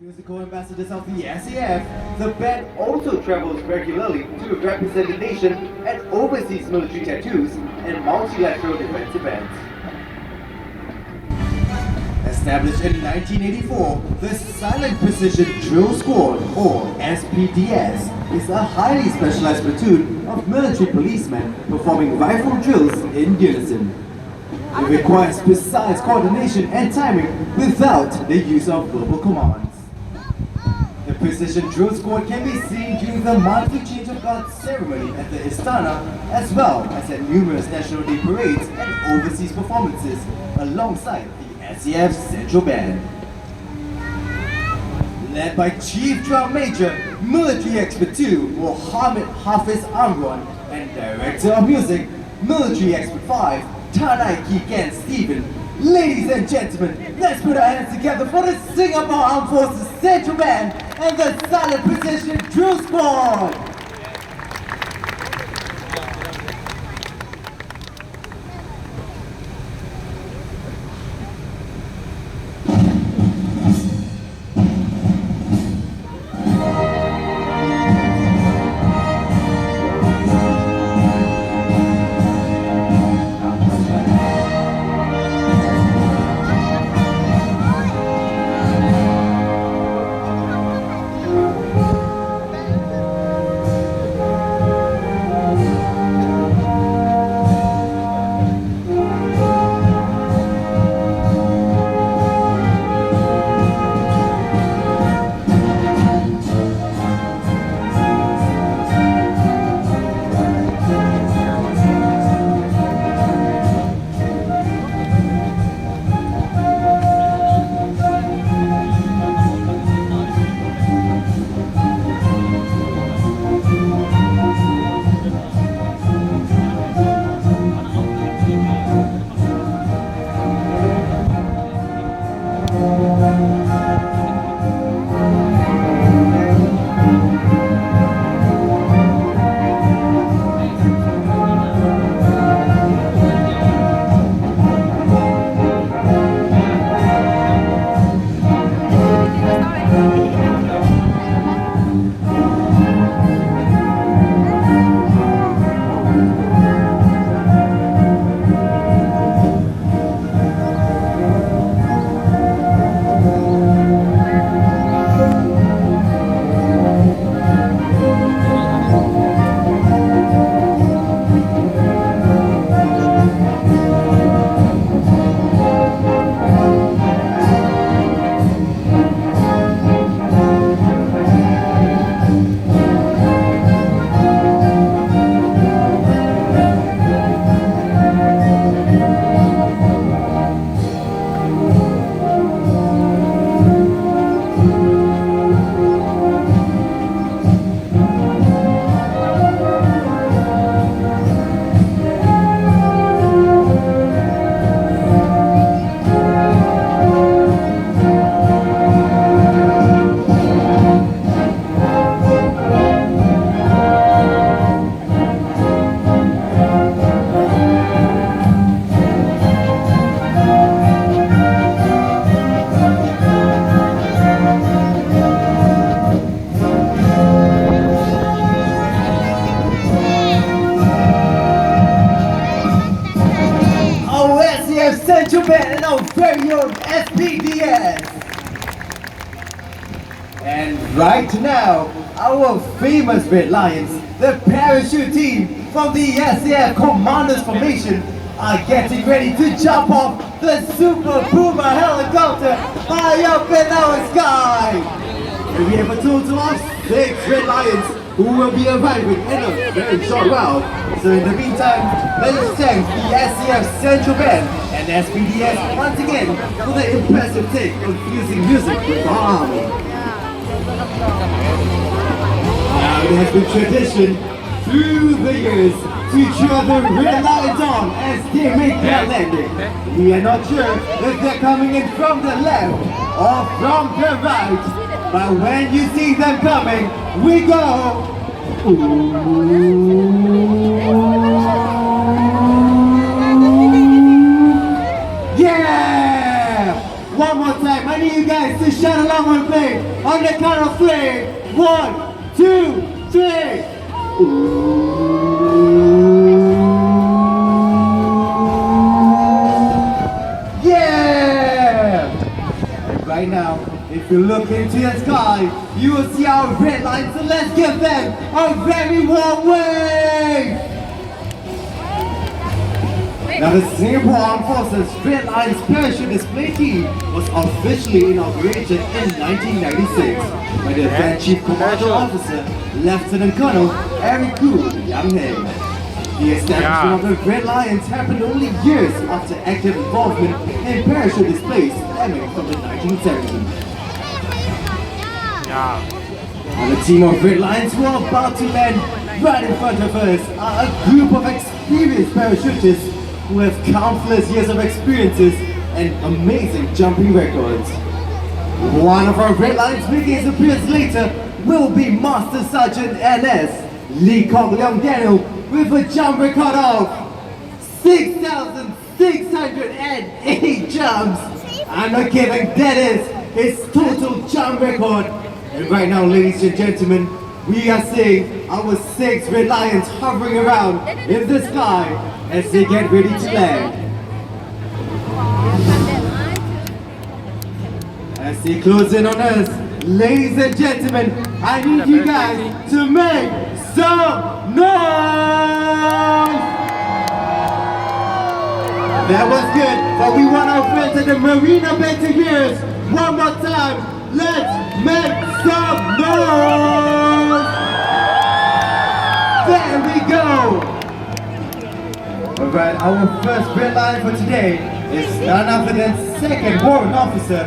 Musical ambassadors of the NSF, the band also travels regularly to represent the nation at overseas military tattoos and multilateral defense events. Established in 1984, the Silent Precision Drill Squad, or SPDS, is a highly specialized platoon of military policemen performing rifle drills in unison. It requires precise coordination and timing without the use of verbal commands. The Precision Drill Squad can be seen during the monthly Change of Guard ceremony at the Istana, as well as at numerous National Day parades and overseas performances alongside the NSF's Central Band. Led by Chief Drum Major, Military Expert 2, Mohammed Hafiz Amron, and Director of Music, Military Expert 5, Tanai Kiken Stephen. Ladies and gentlemen, let's put our hands together for the Singapore Armed Forces Central Band and the Silent Precision Drill Squad! Central Band and our very own SPDS. And right now, our famous Red Lions, the parachute team from the SAF Commanders Formation, are getting ready to jump off the Super Puma helicopter high up in our sky. And we have a total of 6 Red Lions who will be arriving in a very short while. So in the meantime, let us thank the SCF Central Band and SPDS once again for the impressive take on fusing music with our army. Now it has been tradition through the years to cheer the Red Lions on as they make their landing. We are not sure if they're coming in from the left or from the right. But when you see them coming, we go. Yeah! One more time, I need you guys to shout along and play on the count of three. 1, 2, 3. Yeah! And right now, if you look into the sky, you will see our red lines, so let's give them a very warm wave! Now the Singapore Armed Forces Red Lines Parachute Display Team was officially inaugurated in 1996 by the then Chief Commercial Officer, Lieutenant Colonel Eric Koo Yang Heng. The establishment of the Red Lions happened only years after active involvement in parachute displays stemming from the 1970s. And the team of Red Lions who are about to land right in front of us are a group of experienced parachutists who have countless years of experiences and amazing jumping records. One of our Red Lions making his appearance later will be Master Sergeant NS Lee Kok Leong Daniel with a jump record of 6,608 jumps. I'm not kidding, that is his total jump record. And right now, ladies and gentlemen, we are seeing our 6 Red Lions hovering around in the sky as they get ready to land. As they close in on us, ladies and gentlemen, I need you guys to make some noise! That was good, but we want our friends at the Marina Bay to hear us one more time. Let's make some noise! There we go! Alright, our first Red Line for today is none other than 2nd Warrant Officer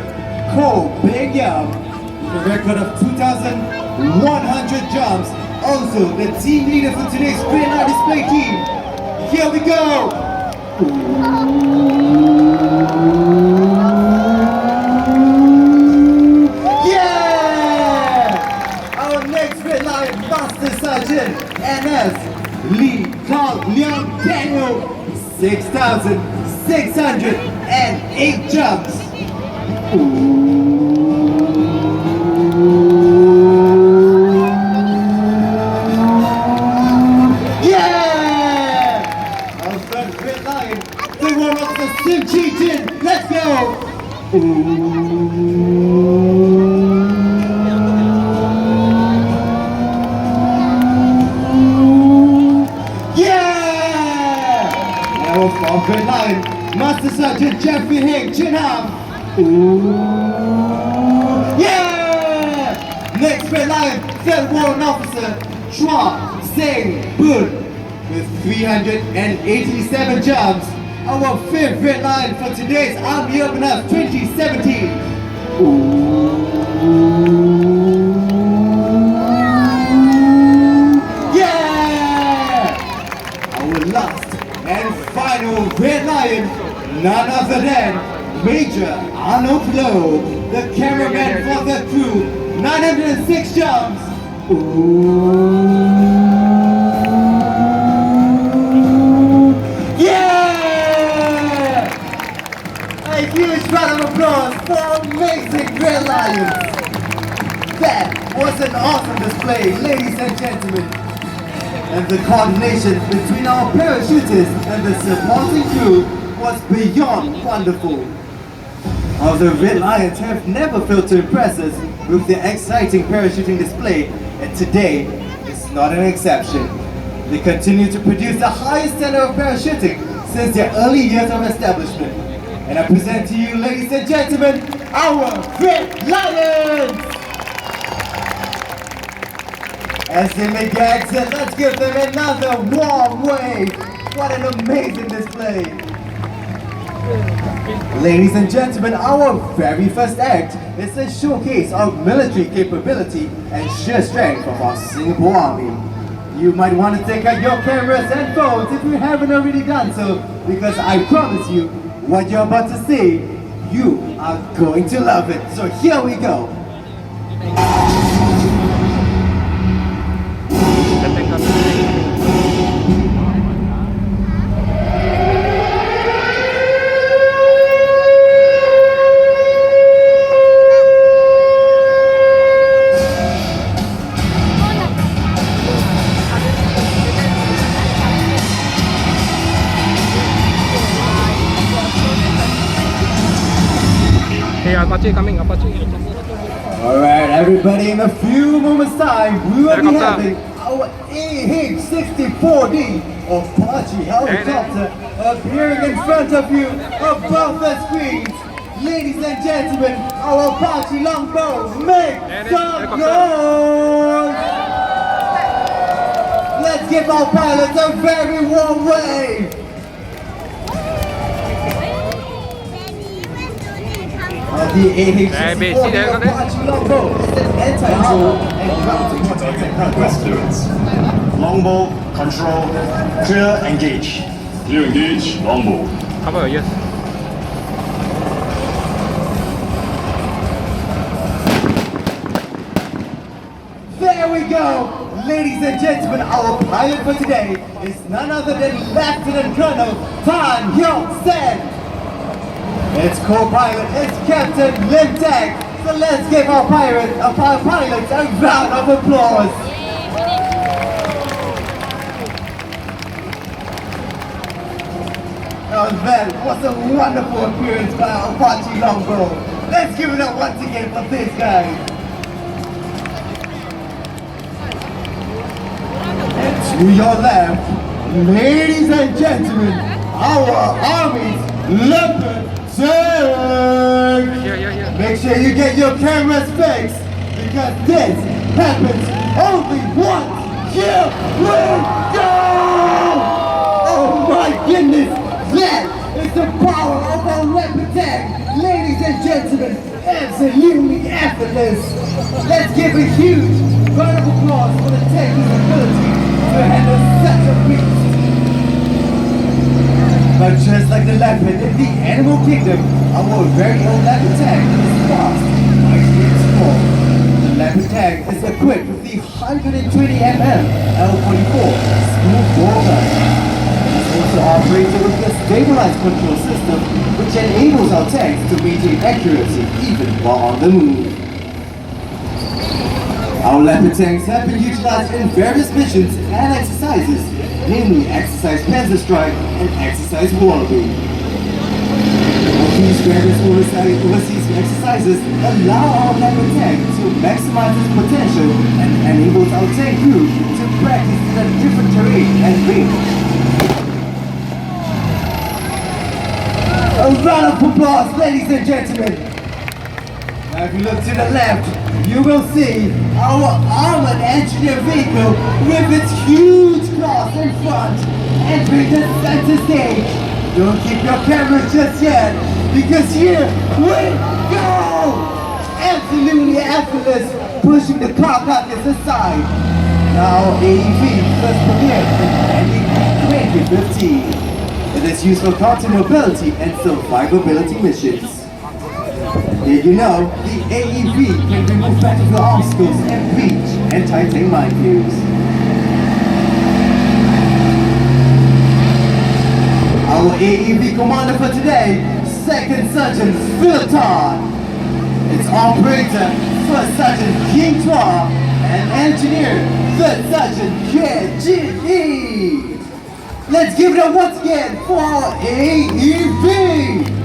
Ko Beng Yam with a record of 2,100 jumps. Also, the team leader for today's Red Line display team. Here we go! Yeah! Our next Red Line Master Sergeant NS Lee Kok Leong Daniel, 6,608 jumps. Yeah! Our third Red Lion, the one of the Sim Cheating. Let's go! Our Red Lion, Master Sergeant Jeffrey Heng Chin Ham. Yeah! Next Red Lion, 3rd Warrant Officer Chua Seng Boon with 387 jumps. Our 5th Red Lion for today's Army Open Up 2017. Yeah! Our last and final Red Lion, none other than Major Arnold Lowe, the cameraman for the crew, 906 jumps. Yeah! A huge round of applause for amazing Red Lions. That was an awesome display, ladies and gentlemen. And the coordination between our parachutists and the supporting crew was beyond wonderful. Our Red Lions have never failed to impress us with their exciting parachuting display, and today is not an exception. They continue to produce the highest standard of parachuting since their early years of establishment. And I present to you, ladies and gentlemen, our Red Lions! As they make their exit, let's give them another warm wave. What an amazing display. Ladies and gentlemen, our very first act is a showcase of military capability and sheer strength of our Singapore Army. You might want to take out your cameras and phones if you haven't already done so, because I promise you, what you're about to see, you are going to love it. So here we go. Okay, Apache coming, Apache. Alright, everybody, in a few moments' time, we will be having our AH-64D Apache helicopter appearing in front of you above the screens. Ladies and gentlemen, our Apache longbow, make some noise! Let's give our pilots a very warm wave! The AH-64D Apache longbow is an anti-drone and ground West clearance. Longbow, control, clear, engage. Clear engage, longbow. Cover, yes. There we go! Ladies and gentlemen, our pilot for today is none other than Lieutenant Colonel Tan Hyuk-sen. Its co-pilot is Captain Lim Tak. So let's give our pilots a round of applause. Oh, that was a wonderful appearance by our Apache longbow. Let's give it up once again for this guy. To your left, ladies and gentlemen, our Army's Leopard tank! Here. Make sure you get your cameras fixed, because this happens only once. Here we go! Oh my goodness, that is the power of our Leopard tank! Ladies and gentlemen, absolutely effortless! Let's give a huge round of applause for the tank's ability to handle such a beast. But just like the leopard in the animal kingdom, our very own leopard tank is fast, mighty and strong. The leopard tank is equipped with the 120mm L44 smooth bore gun. It is also operated with the stabilized control system, which enables our tanks to maintain accuracy even while on the move. Our Leopard tanks have been utilized in various missions and exercises, namely Exercise Panzer Strike and Exercise Wallaby. All these various overseas exercises allow our Leopard tank to maximize its potential and enables our tank crew to practice in a different terrain and range. A round of applause, ladies and gentlemen! Now if you look to the left, you will see our armored engineer vehicle with its huge claws in front entering the center stage. Don't keep your cameras just yet, because here we go! Absolutely effortless, pushing the car carcass aside. Now AEV first premiered in 2015. It is used for counter mobility and survivability missions. Did you know the AEV can remove battlefield obstacles and breach anti-tank minefields? Our AEV commander for today, Second Sergeant Philton. Its operator, First Sergeant King Tua, and engineer, Third Sergeant KGE. Let's give it up once again for our AEV!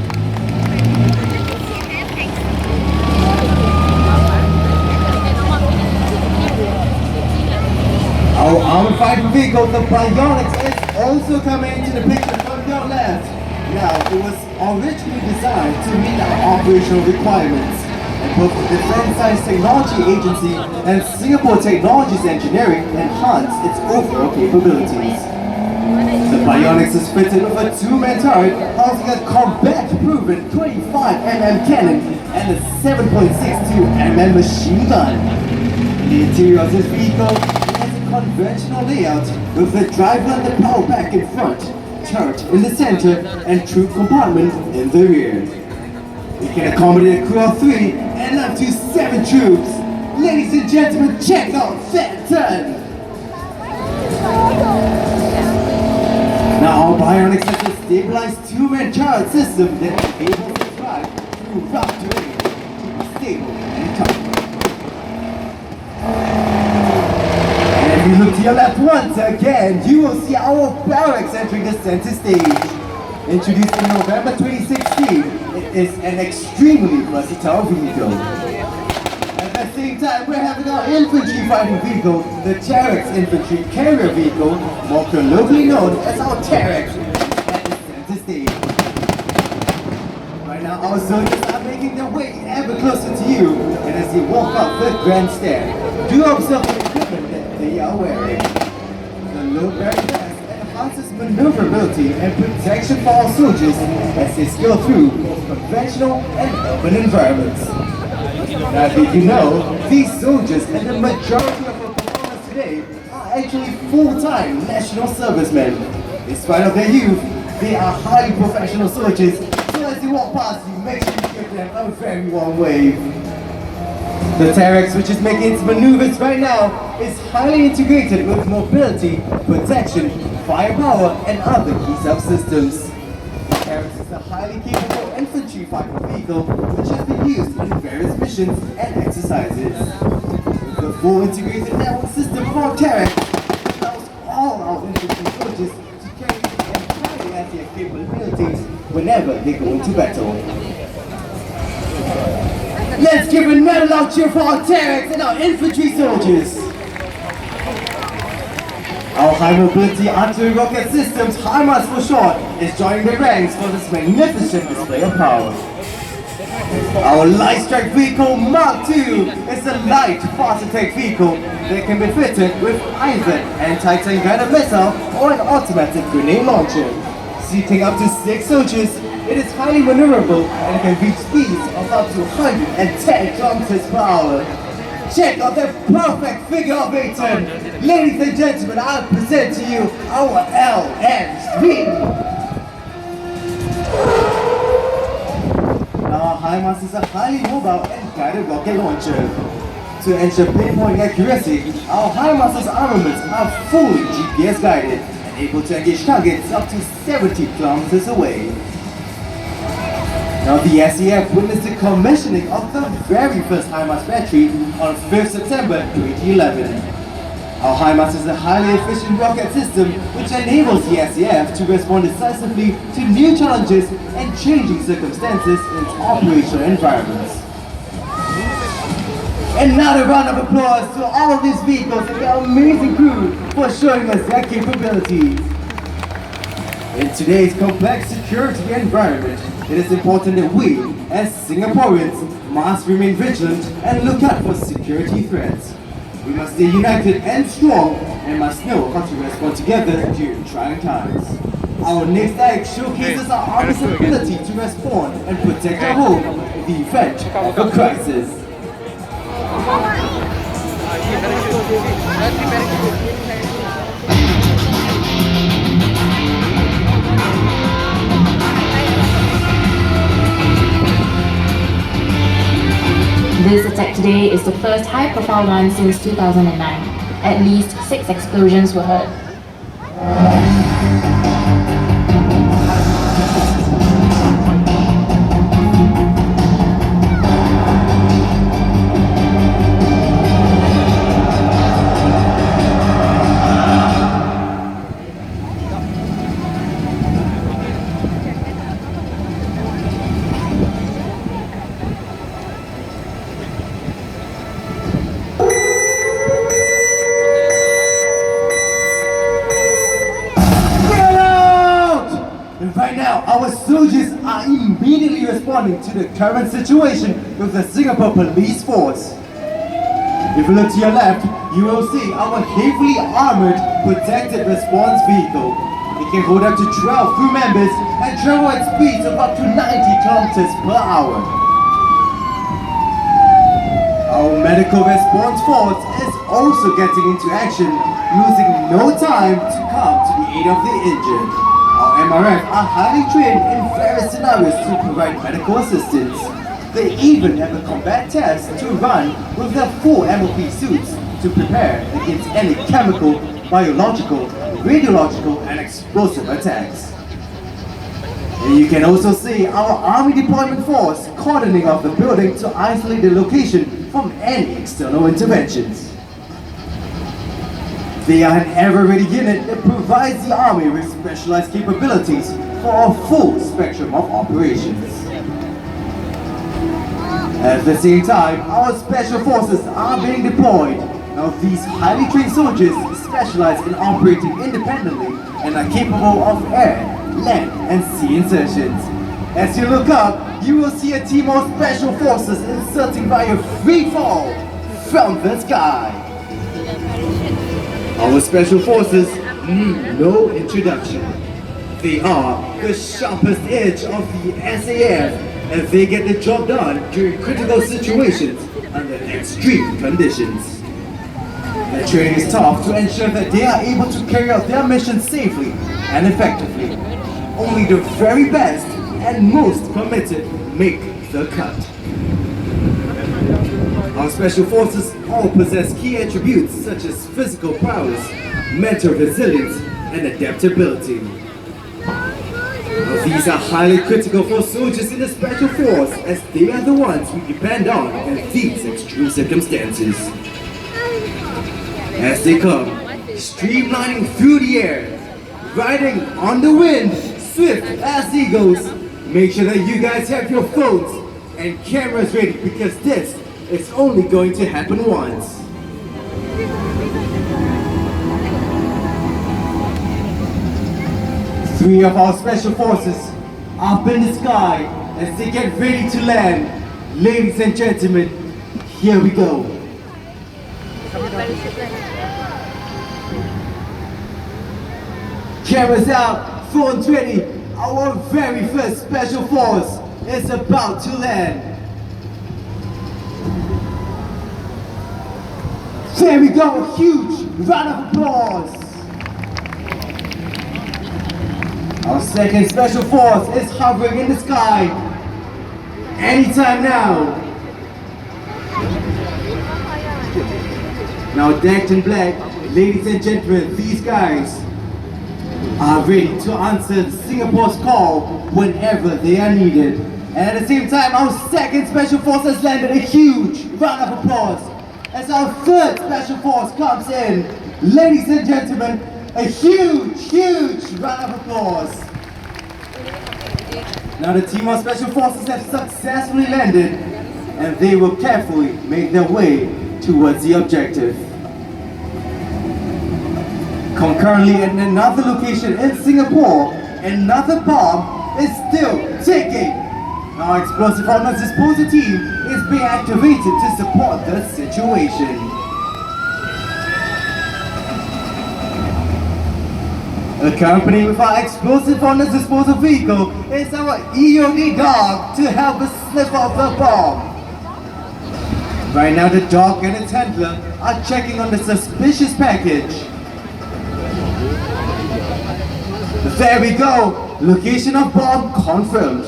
Our armored fighting vehicle, the Bionics, is also coming into the picture from your left. Now, it was originally designed to meet our operational requirements, and both the Defense Science Technology Agency and Singapore Technologies Engineering enhance its overall capabilities. The Bionics is fitted with a two-man turret housing a combat-proven 25mm cannon and a 7.62mm machine gun. The interior of this vehicle conventional layout with the driver and the power pack in front, turret in the center, and troop compartment in the rear. It can accommodate a crew of 3 and up to 7 troops. Ladies and gentlemen, check out that turn! Now our Bionics has a stabilized two-man turret system that enables the drive through rough terrain to be stable and tough. If you look to your left once again, you will see our barracks entering the center stage. Introduced in November 2016, it is an extremely versatile vehicle. At the same time, we're having our infantry fighting vehicle, the Terex Infantry Carrier Vehicle, more colloquially known as our Terex, at the center stage. Right now, our soldiers are making their way ever closer to you, and as they walk up the grandstand, do observe the equipment that they are wearing. The load-bearing vest enhances maneuverability and protection for our soldiers as they scale through both conventional and urban environments. Now, did you know, these soldiers and the majority of our performers today are actually full-time national servicemen. In spite of their youth, they are highly professional soldiers, so as you walk past, you make sure you give them a very warm wave. The Terex, which is making its maneuvers right now, is highly integrated with mobility, protection, firepower, and other key subsystems. The Terex is a highly capable infantry fighting vehicle which has been used in various missions and exercises. With the full integrated network system of our Terex, it allows all our infantry soldiers to carry entirely anti-air capabilities whenever they go into battle. Let's give another loud cheer for our Terex and our infantry soldiers! Our High Mobility Artillery Rocket Systems, HIMARS for short, is joining the ranks for this magnificent display of power. Our Light Strike Vehicle Mark II is a light, fast-attack vehicle that can be fitted with either anti-tank guided missile or an automatic grenade launcher. Seating up to 6 soldiers, it is highly maneuverable and can reach speeds of up to 110 kilometers per hour. Check out the perfect figure of 8 ton. Ladies and gentlemen, I'll present to you our LN3. Our HIMARS is a highly mobile and guided rocket launcher. To ensure pinpoint accuracy, our HIMARS' armaments are fully GPS guided and able to engage targets up to 70 kilometers away. Now, the SAF witnessed the commissioning of the very first HIMARS battery on 5th September 2011. Our HIMARS is a highly efficient rocket system which enables the SAF to respond decisively to new challenges and changing circumstances in its operational environments. Another round of applause to all of these vehicles and their amazing crew for showing us their capabilities. In today's complex security environment, it is important that we, as Singaporeans, must remain vigilant and look out for security threats. We must stay united and strong and must know how to respond together during trying times. Our next act showcases our Army's ability to respond and protect our home in the event of a crisis. This attack today is the first high-profile one since 2009. At least 6 explosions were heard. Right now, our soldiers are immediately responding to the current situation with the Singapore Police Force. If you look to your left, you will see our heavily armored protected response vehicle. It can hold up to 12 crew members and travel at speeds of up to 90 kilometers per hour. Our medical response force is also getting into action, losing no time to come to the aid of the injured. Our MRF are highly trained in various scenarios to provide medical assistance. They even have a combat test to run with their full MOP suits to prepare against any chemical, biological, radiological and explosive attacks. And you can also see our Army Deployment Force cordoning off the building to isolate the location from any external interventions. They are an ever-ready unit that provides the Army with specialized capabilities for a full spectrum of operations. At the same time, our special forces are being deployed. Now these highly trained soldiers specialize in operating independently and are capable of air, land and sea insertions. As you look up, you will see a team of special forces inserting via free fall from the sky. Our special forces need no introduction. They are the sharpest edge of the SAF, and they get the job done during critical situations under extreme conditions. Their training is tough to ensure that they are able to carry out their mission safely and effectively. Only the very best and most committed make the cut. Our special forces all possess key attributes such as physical prowess, mental resilience, and adaptability. Now, these are highly critical for soldiers in the special force as they are the ones we depend on in these extreme circumstances. As they come, streamlining through the air, riding on the wind, swift as eagles. Make sure that you guys have your phones and cameras ready because this is only going to happen once. Three of our special forces up in the sky as they get ready to land. Ladies and gentlemen, here we go. Cameras out, phones ready. Our very first special force is about to land. There we go, a huge round of applause. Our second special force is hovering in the sky. Anytime now. Now decked in black, ladies and gentlemen, these guys are ready to answer Singapore's call whenever they are needed. And at the same time, our second special force has landed. A huge round of applause as our third special force comes in. Ladies and gentlemen, a huge round of applause. Now the team of special forces have successfully landed and they will carefully make their way towards the objective. Concurrently, in another location in Singapore, another bomb is still ticking. Now, Explosive Ordnance Disposal Team is being activated to support the situation. Accompanied with our Explosive Ordnance Disposal Vehicle is our EOD dog to help us slip off the bomb. Right now, the dog and its handler are checking on the suspicious package. There we go! Location of bomb confirmed.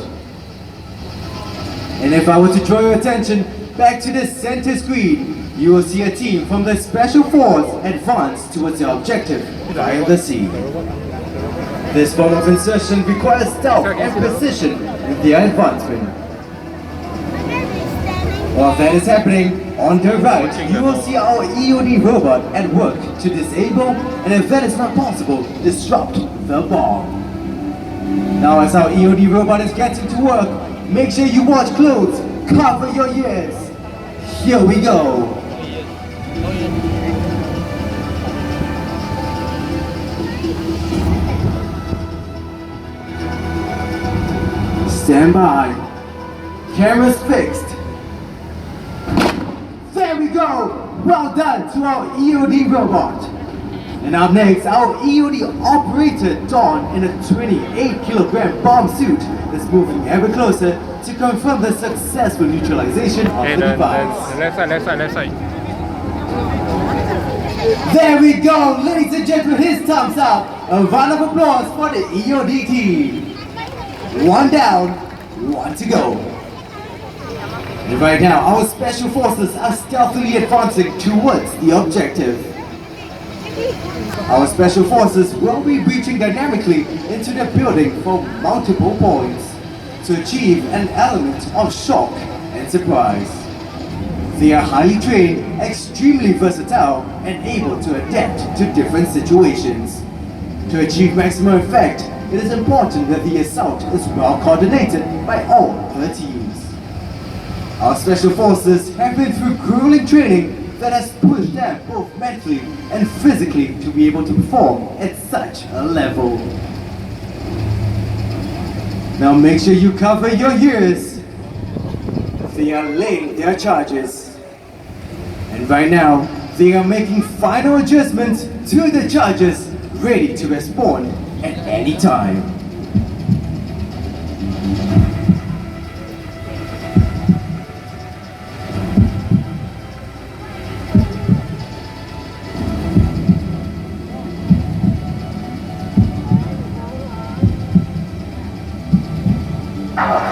And if I were to draw your attention back to the center screen, you will see a team from the Special Force advance towards their objective via the sea. This form of insertion requires stealth and precision in their advancement. While that is happening, on the right, you will see our EOD robot at work to disable, and if that is not possible, disrupt the bomb. Now as our EOD robot is getting to work, make sure you watch close, cover your ears. Here we go. Stand by. Cameras fixed. There we go! Well done to our EOD robot. And up next, our EOD operator Dawn in a 28-kilogram bomb suit is moving ever closer to confirm the successful neutralization of the device. Left side. There we go, ladies and gentlemen, his thumbs up. A round of applause for the EOD team. One down, one to go. And right now, our special forces are stealthily advancing towards the objective. Our special forces will be breaching dynamically into the building from multiple points to achieve an element of shock and surprise. They are highly trained, extremely versatile, and able to adapt to different situations. To achieve maximum effect, it is important that the assault is well coordinated by all her teams. Our special forces have been through grueling training that has pushed them both mentally and physically to be able to perform at such a level. Now make sure you cover your ears. They are laying their charges. And right now, they are making final adjustments to the charges, ready to respond at any time.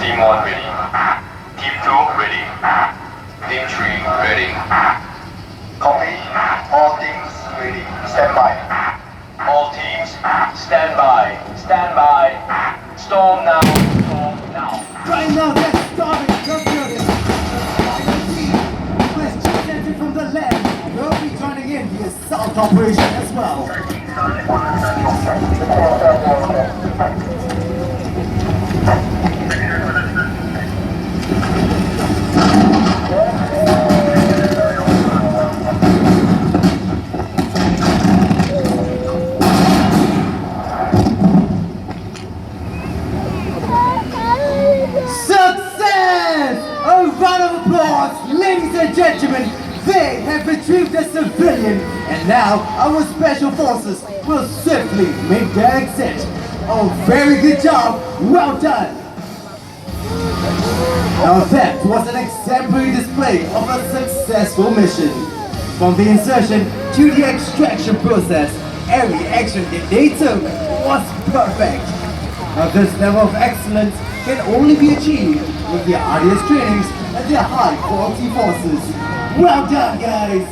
Team 1 ready. Team 2 ready. Team 3 ready. Copy. All teams ready. Stand by. All teams stand by. Stand by. Storm now. Storm now. Right now, they're starting the building. The team, West Center from the left, will be joining in the assault operation as well. A round of applause, ladies and gentlemen. They have retrieved a civilian, and now our special forces will swiftly make their exit. Oh, very good job. Well done. Now that was an exemplary display of a successful mission. From the insertion to the extraction process, every action that they took was perfect. Now this level of excellence can only be achieved with their arduous trainings and their high quality forces. Well done, guys!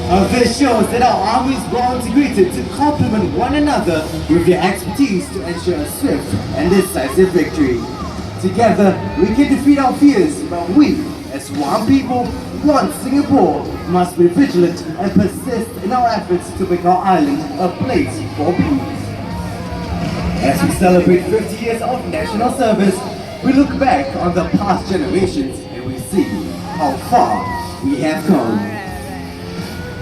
Now this shows that our armies were integrated to complement one another with their expertise to ensure a swift and decisive victory. Together, we can defeat our fears, but we, as one people, one Singapore, must be vigilant and persist in our efforts to make our island a place for peace. As we celebrate 50 years of national service, we look back on the past generations and we see how far we have come.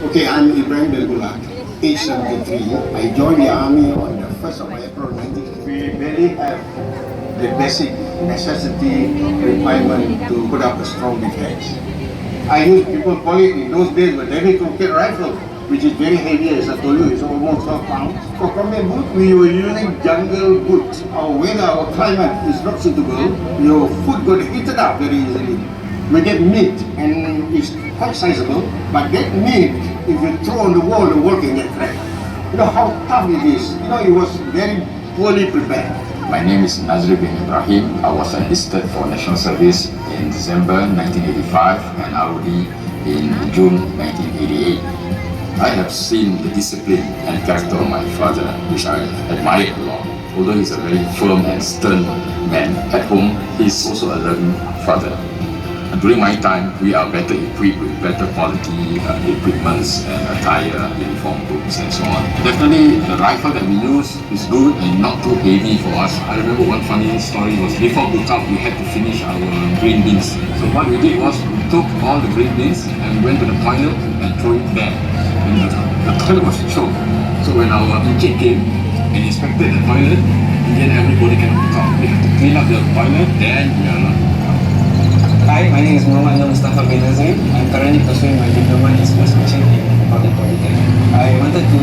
Okay, I'm Ibrahim Belgula, age 73. I joined the army on the 1st of April 1950. We barely have the basic necessity requirement to put up a strong defense. I used, people call it in those days, but heavy crooked rifle, which is very heavy, as I told you, it's almost 12 pounds. For combat boot, we were using jungle boots. Our weather, our climate is not suitable. Your foot got heated up very easily. We get meat, and it's quite sizable, but that meat, if you throw on the wall can get cracked. You know how tough it is. You know, it was very poorly prepared. My name is Nazri bin Ibrahim. I was enlisted for national service in December 1985 and ROD in June 1988. I have seen the discipline and character of my father, which I admire a lot. Although he's a very firm and stern man, at home he's also a loving father. During my time, we are better equipped with better quality equipments and attire, uniform boots and so on. Definitely the rifle that we use is good and not too heavy for us. I remember one funny story was before boot up, we had to finish our green beans. So what we did was we took all the green beans and we went to the toilet and threw it there. And the toilet was choked. So when our encik came and inspected the toilet, then everybody can come. We have to clean up the toilet, then we are not. Hi, my name is Muhammad Mustafa bin Nazri. I'm currently pursuing my diploma in sportsmanship in Public Polytechnic. I wanted to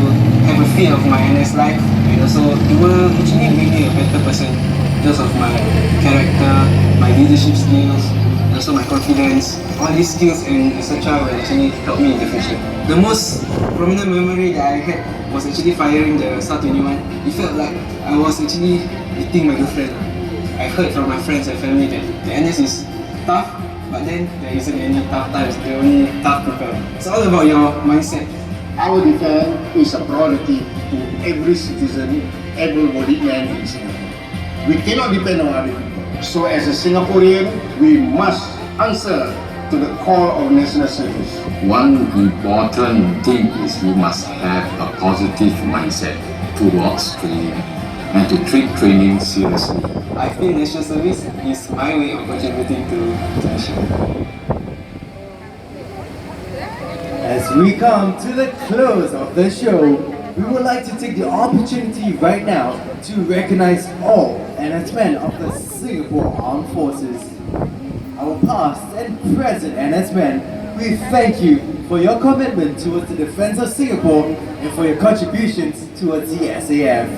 have a feel of my NS life and also it will actually make me a better person because of my character, my leadership skills, and also my confidence. All these skills and etc. will actually help me in the future. The most prominent memory that I had was actually firing the SAR-21. It felt like I was actually beating my girlfriend. I heard from my friends and family that the NS is tough, but then there isn't any tough times, there are only tough people. It's all about your mindset. Our defense is a priority to every citizen, able-bodied man in Singapore. We cannot depend on other people. So as a Singaporean, we must answer to the call of national service. One important thing is we must have a positive mindset towards training. and to treat training seriously. I feel national service is my way of contributing to the nation. As we come to the close of the show, we would like to take the opportunity right now to recognize all NSmen of the Singapore Armed Forces. Our past and present NSmen, we thank you for your commitment towards the defense of Singapore and for your contributions towards the SAF.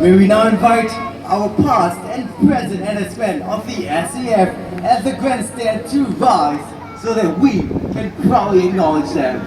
May we now invite our past and present NSmen of the SAF at the grandstand to rise so that we can proudly acknowledge them.